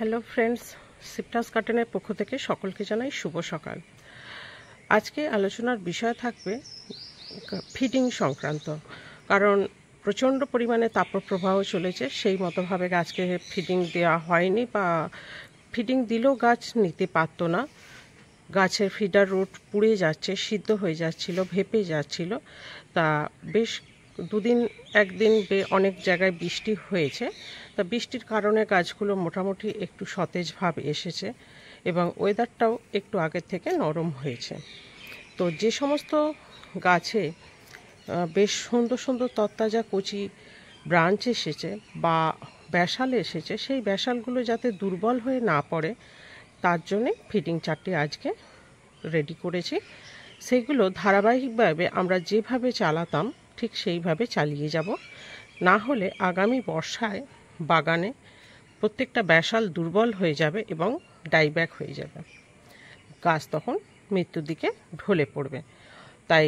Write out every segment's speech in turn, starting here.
Hello friends, সিপটাস গার্ডেনের পক্ষ থেকে সকলকে জানাই শুভ সকাল। আজকে আলোচনার বিষয় থাকবে ফিডিং সংক্রান্ত। কারণ প্রচণ্ড পরিমাণে তাপপ্রবাহ চলেছে, সেই মতোভাবে গাছকে ফিডিং দেওয়া হয়নি, বা ফিডিং দিলেও গাছ নিতে পারতো না। গাছের ফিডার রুট পুড়ে যাচ্ছে, সিদ্ধ হয়ে যাচ্ছিল, ভেপে যাচ্ছিল। তা বেশ একদিন অনেক জায়গায় বৃষ্টি হয়েছে। তা বৃষ্টির কারণে গাছগুলো মোটামুটি একটু সতেজ ভাব এসেছে এবং ওয়েদারটাও একটু আগের থেকে নরম হয়েছে। তো যে সমস্ত গাছে বেশ সুন্দর সুন্দর তরতাজা কচি ব্রাঞ্চ এসেছে বা ব্যাসাল এসেছে, সেই ব্যাসালগুলো যাতে দুর্বল হয়ে না পড়ে তার জন্যে ফিডিং চারটি আজকে রেডি করেছি। সেগুলো ধারাবাহিকভাবে আমরা যেভাবে চালাতাম ঠিক সেইভাবে চালিয়ে যাব, না হলে আগামী বর্ষায় বাগানে প্রত্যেকটা ব্যাসাল দুর্বল হয়ে যাবে এবং ডাইব্যাক হয়ে যাবে, গাছ তখন মৃত্যুর দিকে ঢলে পড়বে। তাই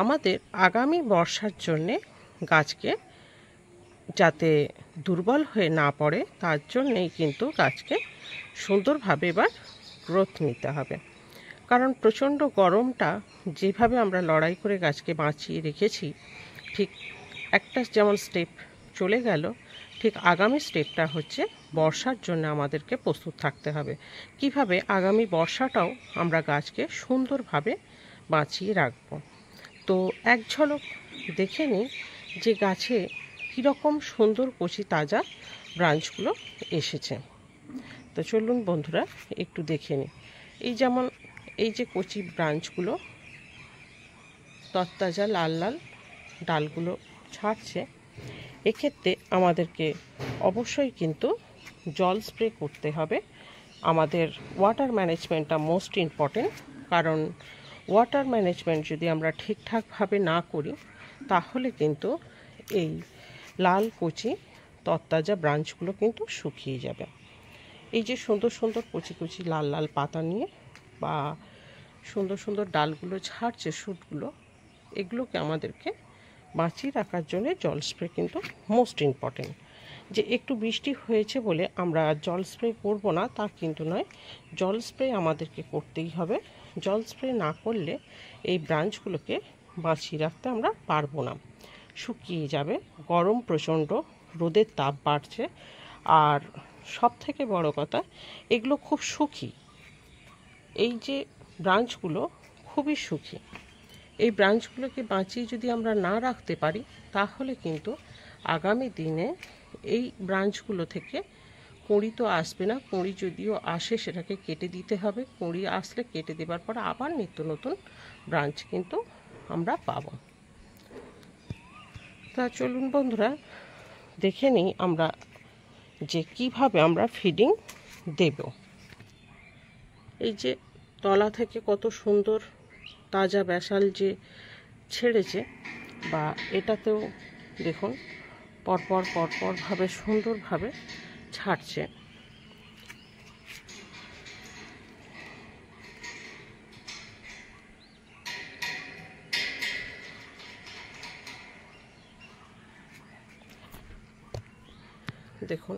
আমাদের আগামী বর্ষার জন্যে গাছকে যাতে দুর্বল হয়ে না পড়ে তার জন্যেই কিন্তু গাছকে সুন্দরভাবে এবার গ্রোথ নিতে হবে। কারণ প্রচণ্ড গরমটা যেভাবে আমরা লড়াই করে গাছকে বাঁচিয়ে রেখেছি, ঠিক একটা যেমন স্টেপ চলে গেল, ঠিক আগামী স্টেপটা হচ্ছে বর্ষার জন্য আমাদেরকে প্রস্তুত থাকতে হবে। কিভাবে আগামী বর্ষাটাও আমরা গাছকে সুন্দরভাবে বাঁচিয়ে রাখব। তো এক ঝলক দেখে নিই যে গাছে কীরকম সুন্দর কচি তাজা ব্রাঞ্চগুলো এসেছে। তো চলুন বন্ধুরা একটু দেখে নিই। যেমন এই যে কচি ব্রাঞ্চগুলো তরতাজা লাল লাল ডালগুলো ছাড়ছে, এক্ষেত্রে আমাদেরকে অবশ্যই কিন্তু জল স্প্রে করতে হবে। আমাদের ওয়াটার ম্যানেজমেন্টটা মোস্ট ইম্পর্টেন্ট। কারণ ওয়াটার ম্যানেজমেন্ট যদি আমরা ঠিকঠাকভাবে না করি তাহলে কিন্তু এই লাল কচি তরতাজা ব্রাঞ্চগুলো কিন্তু শুকিয়ে যাবে। এই যে সুন্দর সুন্দর কচি কচি লাল লাল পাতা নিয়ে বা সুন্দর সুন্দর ডালগুলো ছাড়ছে, শ্যুটগুলো, এগুলোকে আমাদেরকে বাঁচিয়ে রাখার জন্য জল স্প্রে কিন্তু মোস্ট ইম্পর্টেন্ট। যে একটু বৃষ্টি হয়েছে বলে আমরা জল স্প্রে করব না তা কিন্তু নয়, জল স্প্রে আমাদেরকে করতেই হবে। জল স্প্রে না করলে এই ব্রাঞ্চগুলোকে বাঁচিয়ে রাখতে আমরা পারবো না, শুকিয়ে যাবে। গরম প্রচণ্ড, রোদের তাপ বাড়ছে, আর সব থেকে বড় কথা এগুলো খুব শুকি। এই যে ব্রাঞ্চগুলো খুবই শুকি, এই ব্রাঞ্চগুলোকে বাঁচিয়ে যদি আমরা না রাখতে পারি তাহলে কিন্তু আগামী দিনে এই ব্রাঞ্চগুলো থেকে কুঁড়ি তো আসবে না। কুঁড়ি যদিও আসে সেটাকে কেটে দিতে হবে। কুঁড়ি আসলে কেটে দেবার পর আবার নিত্য নতুন ব্রাঞ্চ কিন্তু আমরা পাব। তা চলুন বন্ধুরা দেখে নিই আমরা যে কিভাবে আমরা ফিডিং দেব। এই যে তলা থেকে কত সুন্দর তাজা ব্যাসাল যে ছেড়েছে, বা এটাতেও দেখুন পরপর পরপরভাবে সুন্দরভাবে ছাড়ছে। দেখুন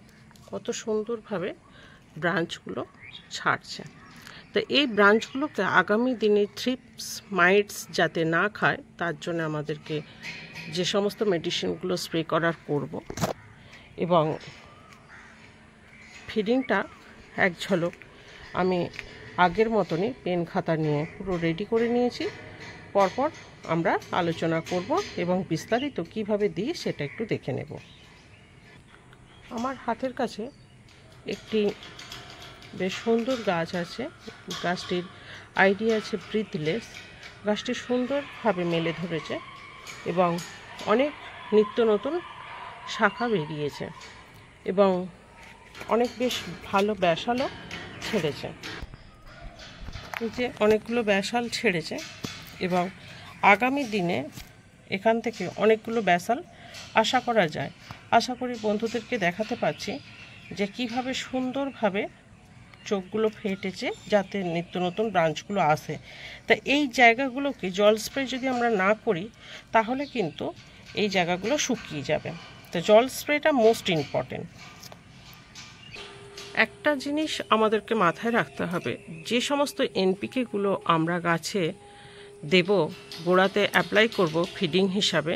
কত সুন্দরভাবে ব্রাঞ্চগুলো ছাড়ছে। তো এই ব্রাঞ্চগুলোকে আগামী দিনে থ্রিপস মাইটস যাতে না খায় তার জন্য আমাদেরকে যে সমস্ত মেডিসিনগুলো স্প্রে করার করব। এবং ফিডিংটা এক ঝলক আমি আগের মতনই পেন খাতা নিয়ে পুরো রেডি করে নিয়েছি। পরপর আমরা আলোচনা করব এবং বিস্তারিত কিভাবে দিই সেটা একটু দেখে নেব। আমার হাতের কাছে একটি বেশ সুন্দর গাছ আছে। গাছটির আইডিয়া আছে ব্রিথলেস। গাছটি সুন্দরভাবে মেলে ধরেছে এবং অনেক নিত্য নতুন শাখা বেরিয়েছে এবং অনেক বেশ ভালো ব্যাসালও ছেড়েছে। এই যে অনেকগুলো ব্যাসাল ছেড়েছে এবং আগামী দিনে এখান থেকে অনেকগুলো ব্যাসাল আশা করা যায়। আশা করি বন্ধুদেরকে দেখাতে পাচ্ছি যে কিভাবে সুন্দরভাবে চোখগুলো ফেটেছে যাতে নিত্য নতুন ব্রাঞ্চগুলো আসে। তা এই জায়গাগুলোকে জল স্প্রে যদি আমরা না করি তাহলে কিন্তু এই জায়গাগুলো শুকিয়ে যাবে। তো জল স্প্রেটা মোস্ট ইম্পর্টেন্ট। একটা জিনিস আমাদেরকে মাথায় রাখতে হবে, যে সমস্ত এনপিকেগুলো আমরা গাছে দেব, গোড়াতে অ্যাপ্লাই করব ফিডিং হিসাবে,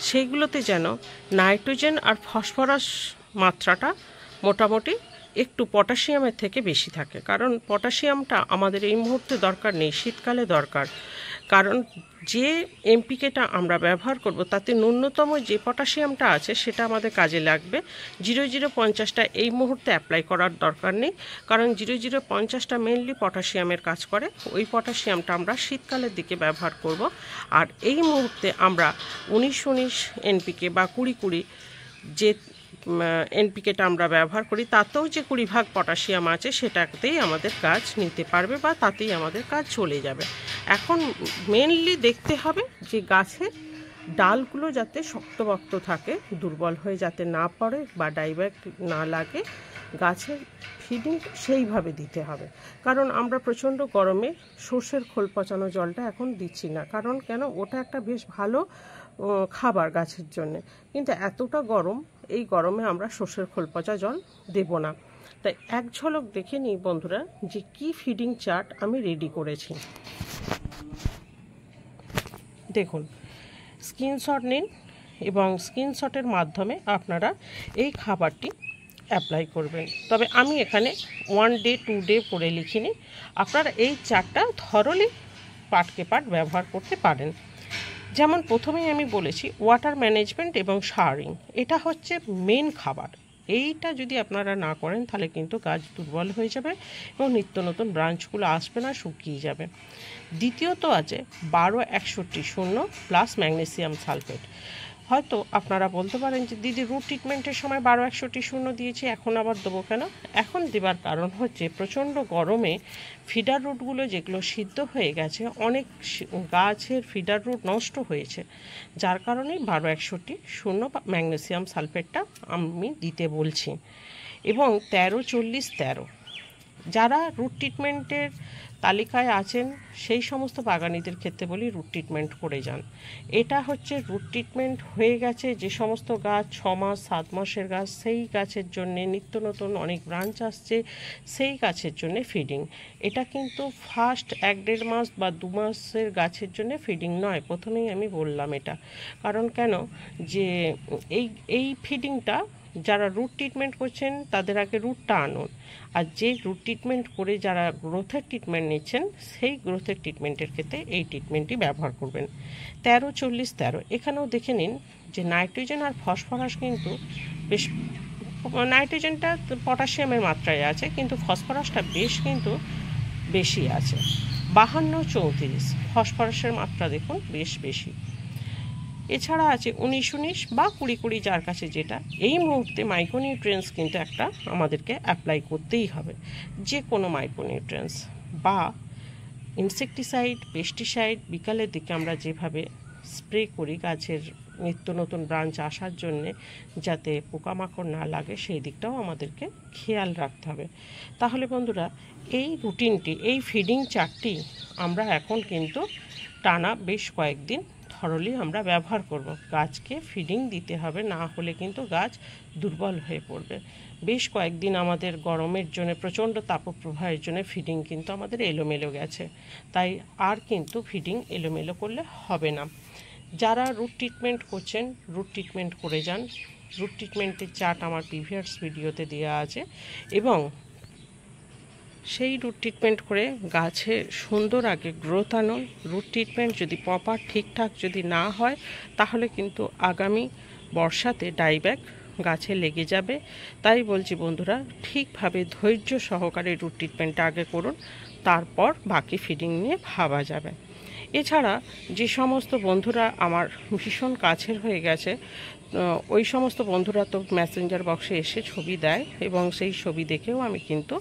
সেইগুলোতে যেন নাইট্রোজেন আর ফসফরাস মাত্রাটা মোটামুটি একটু পটাশিয়ামের থেকে বেশি থাকে। কারণ পটাশিয়ামটা আমাদের এই মুহূর্তে দরকার নেই, শীতকালে দরকার। কারণ যে এমপিকেটা আমরা ব্যবহার করব তাতে ন্যূনতম যে পটাশিয়ামটা আছে সেটা আমাদের কাজে লাগবে। 0050টা এই মুহূর্তে অ্যাপ্লাই করার দরকার নেই, কারণ 0050টা মেনলি পটাশিয়ামের কাজ করে। ওই পটাশিয়ামটা আমরা শীতকালের দিকে ব্যবহার করব। আর এই মুহূর্তে আমরা 19-19 এনপিকে বা 20-20 যে এনপিকেটা আমরা ব্যবহার করি, তাতেও যে 20 ভাগ পটাশিয়াম আছে সেটাতেই আমাদের কাজ নিতে পারবে বা তাতেই আমাদের কাজ চলে যাবে। এখন মেনলি দেখতে হবে যে গাছের ডালগুলো যাতে শক্তপোক্ত থাকে, দুর্বল হয়ে যাতে না পড়ে বা ডাইব্যাক না লাগে। গাছের ফিডিং সেইভাবে দিতে হবে। কারণ আমরা প্রচণ্ড গরমে সর্ষের খোল পচানো জলটা এখন দিচ্ছি না, কারণ কেন, ওটা একটা বেশ ভালো খাবার গাছের জন্যে, কিন্তু এতটা গরম, এই গরমে আমরা সর্ষের খোল পচা জল দেব না। তাই এক ঝলক দেখে নিই বন্ধুরা যে কি ফিডিং চার্ট আমি রেডি করেছি। দেখুন, স্ক্রিনশট নিন এবং স্ক্রিনশটের মাধ্যমে আপনারা এই খাবারটি অ্যাপ্লাই করবেন। তবে আমি এখানে 1 ডে 2 ডে করে লিখিনি, আপনারা এই চারটা থরলি পার্টকে পার্ট ব্যবহার করতে পারেন। যেমন প্রথমেই আমি বলেছি ওয়াটার ম্যানেজমেন্ট এবং শাওয়ারিং, এটা হচ্ছে মেন খাবার। এইটা যদি আপনারা না করেন তাহলে কিন্তু গাছ দুর্বল হয়ে যাবে এবং নিত্য নতুন ব্রাঞ্চগুলো আসবে না, শুকিয়ে যাবে। দ্বিতীয়ত আছে 12-61-0 প্লাস ম্যাগনেসিয়াম সালফেট। হয়তো আপনারা বলতে পারেন যে দিদি রুট ট্রিটমেন্টের সময় 12-61-0 দিয়েছি, এখন আবার দেবো কেন? এখন দেবার কারণ হচ্ছে প্রচণ্ড গরমে ফিডার রুটগুলো যেগুলো সিদ্ধ হয়ে গেছে, অনেক গাছের ফিডার রুট নষ্ট হয়েছে, যার কারণেই 12-61-0 ম্যাগনেসিয়াম সালফেটটা আমি দিতে বলছি। এবং 13-40-13 যারা রুট ট্রিটমেন্টের তালিকায় আছেন সেই সমস্ত বাগানিদের ক্ষেত্রে বলি রুট ট্রিটমেন্ট করে যান। এটা হচ্ছে রুট ট্রিটমেন্ট হয়ে গেছে যে সমস্ত গাছ 6 মাস 7 মাসের গাছ, সেই গাছের জন্যে নিত্য নতুন অনেক ব্রাঞ্চ আসছে, সেই গাছের জন্যে ফিডিং। এটা কিন্তু ফার্স্ট 1-1.5 মাস বা 2 মাসের গাছের জন্য ফিডিং নয়, প্রথমেই আমি বললাম এটা। কারণ কেন, যে এই ফিডিংটা যারা রুট ট্রিটমেন্ট করছেন তাদের আগে রুটটা আনুন, আর যে রুট ট্রিটমেন্ট করে যারা গ্রোথের ট্রিটমেন্ট নিচ্ছেন সেই গ্রোথের ট্রিটমেন্টের ক্ষেত্রে এই ট্রিটমেন্টটি ব্যবহার করবেন। 13-40-13 এখানেও দেখে নিন যে নাইট্রোজেন আর ফসফরাস কিন্তু বেশ, নাইট্রোজেনটা পটাশিয়ামের মাত্রায় আছে কিন্তু ফসফরাসটা বেশ কিন্তু বেশি আছে, 52-34 ফসফরাসের মাত্রা দেখুন বেশ বেশি। এছাড়া আছে 19-19 বা 20-20 যার কাছে যেটা। এই মুহূর্তে মাইক্রোনিউট্রিয়েন্টস কিন্তু একটা আমাদেরকে অ্যাপ্লাই করতেই হবে, যে কোনো মাইক্রোনিউট্রিয়েন্টস বা ইনসেকটিসাইড, পেস্টিসাইড বিকালের দিকে আমরা যেভাবে স্প্রে করি গাছের নিত্য নতুন ব্রাঞ্চ আসার জন্যে, যাতে পোকামাকড় না লাগে, সেই দিকটাও আমাদেরকে খেয়াল রাখতে হবে। তাহলে বন্ধুরা এই রুটিনটি, এই ফিডিং চার্টটি আমরা এখন কিন্তু টানা বেশ কয়েকদিন থরলি আমরা ব্যবহার করব। গাছকে ফিডিং দিতে হবে, না হলে কিন্তু গাছ দুর্বল হয়ে পড়বে। বেশ কয়েকদিন আমাদের গরমের জন্য, প্রচণ্ড তাপপ্রবাহের জন্য ফিডিং কিন্তু আমাদের এলোমেলো গেছে, তাই আর কিন্তু ফিডিং এলোমেলো করলে হবে না। যারা রুট ট্রিটমেন্ট করছেন রুট ট্রিটমেন্ট করে যান। রুট ট্রিটমেন্টের চার্ট আমার প্রিভিয়াস ভিডিওতে দেওয়া আছে, এবং সেই রুট ট্রিটমেন্ট করে গাছে সুন্দর আগে গ্রোথ আনুন। রুট ট্রিটমেন্ট যদি প্রপার ঠিকঠাক যদি না হয় তাহলে কিন্তু আগামী বর্ষাতে ডাইব্যাক গাছে লেগে যাবে। তাই বলছি বন্ধুরা, ঠিকভাবে ধৈর্য সহকারে রুট ট্রিটমেন্টটা আগে করুন, তারপর বাকি ফিডিং নিয়ে ভাবা যাবে। এছাড়া যে সমস্ত বন্ধুরা আমার ভীষণ কাছের হয়ে গেছে, ওই সমস্ত বন্ধুরা তো মেসেঞ্জার বক্সে এসে ছবি দেয়, এবং সেই ছবি দেখেও আমি কিন্তু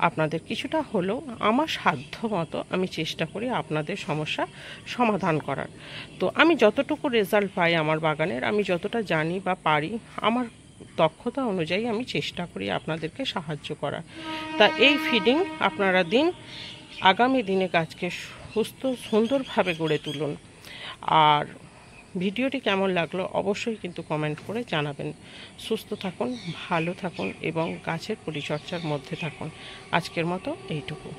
আপনাদের কিছুটা হলেও আমার সাধ্য মতো আমি চেষ্টা করি আপনাদের সমস্যা সমাধান করার। তো আমি যতটুকু রেজাল্ট পাই আমার বাগানের, আমি যতটা জানি বা পারি, আমার দক্ষতা অনুযায়ী আমি চেষ্টা করি আপনাদেরকে সাহায্য করার। তা এই ফিডিং আপনারা দিন, আগামী দিনে গাছকে সুস্থ সুন্দরভাবে গড়ে তুলুন। আর ভিডিওটি কেমন লাগলো অবশ্যই কিন্তু কমেন্ট করে জানাবেন। সুস্থ থাকুন, ভালো থাকুন এবং গাছের পরিচর্যার মধ্যে থাকুন। আজকের মতো এইটুকু।